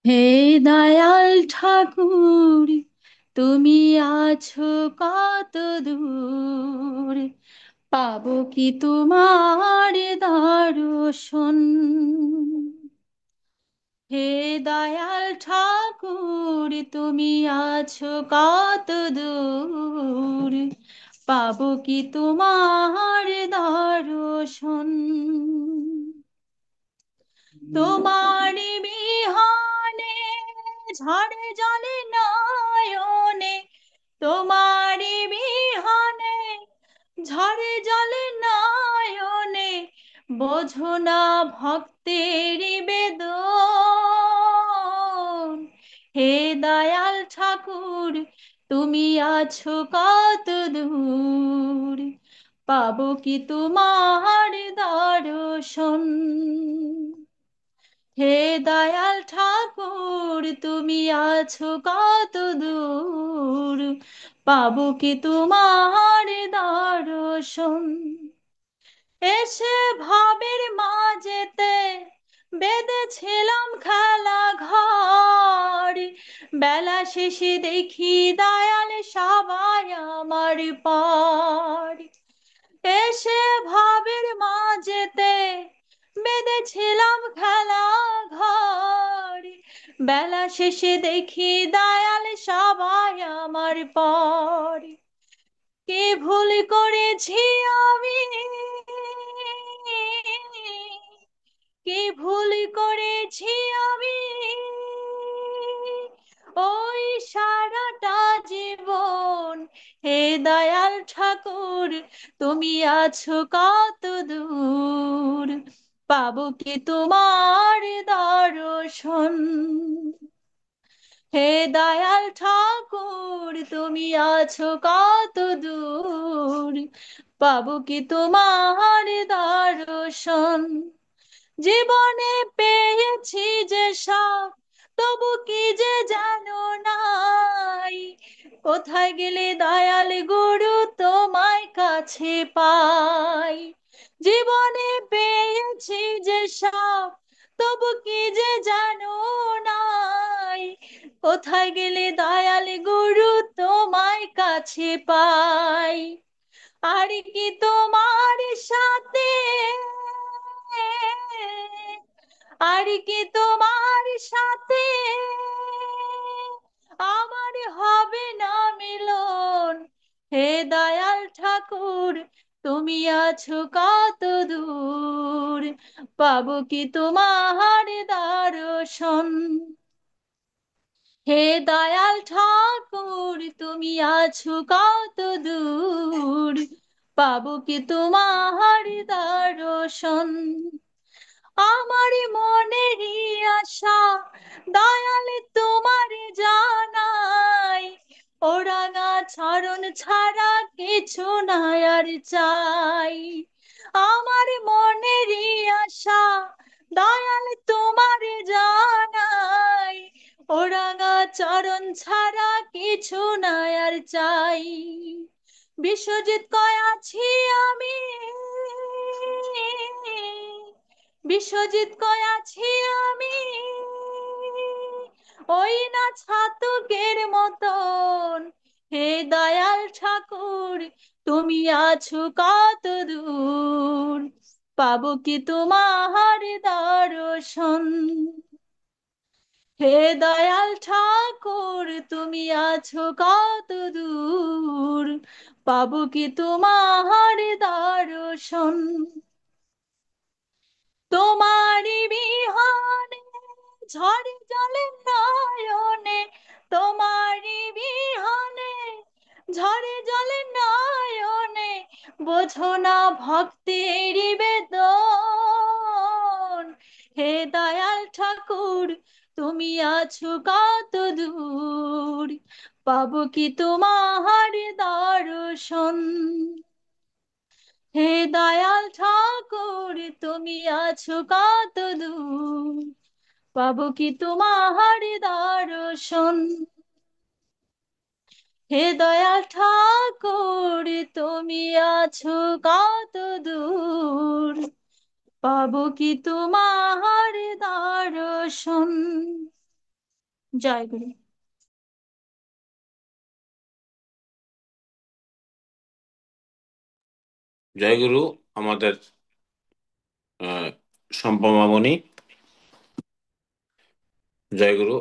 হে দয়াল ঠাকুর, তুমি আছো কত দূর, পাবো কি তোমার দর্শন। হে দয়াল ঠাকুর, তুমি আছো কত দূর, পাবো কি তোমার দর্শন। তোমার বিহানে ঝড়ে জলে নয়নে, তোমার বিহানে ঝড়ে জলে নয়নে, বোঝো না ভক্তের বেদন। হে দয়াল ঠাকুর, তুমি আছো কত দূর, পাবো কি তোমার দর্শন। হে দয়াল ঠাকুর, তুমি আছো কত দূর, পাবো কি তোমার দর্শন। এসে ভবের মাঝেতে বেঁধেছিলাম খেলা ঘর, বেলা শেষে দেখি দয়াল সবাই আমার পর। এসে ভবের মাঝেতে বেঁধেছিলাম খেলা ঘর, বেলা শেষে দেখি দয়াল সবাই আমার পর। কি ভুল করেছি আমি, কি ভুল করেছি আমি, ওই সারাটা জীবন। হে দয়াল ঠাকুর, তুমি আছো কত দূর, পাবো কি তোমার দর্শন। হে দয়াল ঠাকুর, তুমি আছো কত দূর, পাবো কি তোমার দর্শন। জীবনে পেয়েছি যে সব, তবু কি যে জানো নাই, কোথায় গেলে দয়াল গুরু তোমায় কাছে পাই। জীবনে পেয়েছি যে সব, তবু কি যে জানো নাই, কোথায় গেলে দয়াল গুরু তোমায় কাছে পাই। আর কি তোমার সাথে, আর কি তোমার সাথে আমার হবে না মিলন। হে দয়াল ঠাকুর, তুমি আছো কত দূর, পাবো কি তোমার দর্শন। হে দয়াল ঠাকুর, তুমি আছো কত দূর, পাবো কি তোমার দর্শন। আমার মনেরই আশা দয়াল তোমার জানাই, ওরাঙা চরণ ছাড়া কিছু নাই আর চাই। আমার মনেরই আশা দয়াল তোমার জানাই, ওরাঙা চরণ ছাড়া কিছু নাই আর চাই। বিশ্বজিৎ কয় আছি আমি, বিশ্বজিৎ কয় আছি আমি, ওই না ছাতকের মতন। হে দয়াল ঠাকুর, তুমি আছো কত দূর, পাবো কি তোমার দর্শন। হে দয়াল ঠাকুর, তুমি আছো কত দূর, পাবো কি তোমার দর্শন। তোমারি বিহানে ঝড়ে জলে নয়নে, তোমারি বিহানে ঝড়ে জলে নয়নে, বোঝো না ভক্তের বেদন। হে দয়াল ঠাকুর, তুমি আছো কত দূর, পাবো কি তোমার দর্শন। হে দয়াল ঠাকুর, তুমি আছো কত দূর, পাবো কি তোমার দর্শন। হে দয়াল ঠাকুর, তুমি আছো কত দূর, পাবো কি তোমার দর্শন। জয় গুরু। জয়গুরু। আমাদের সম্পা মামনি, জয়গুরু।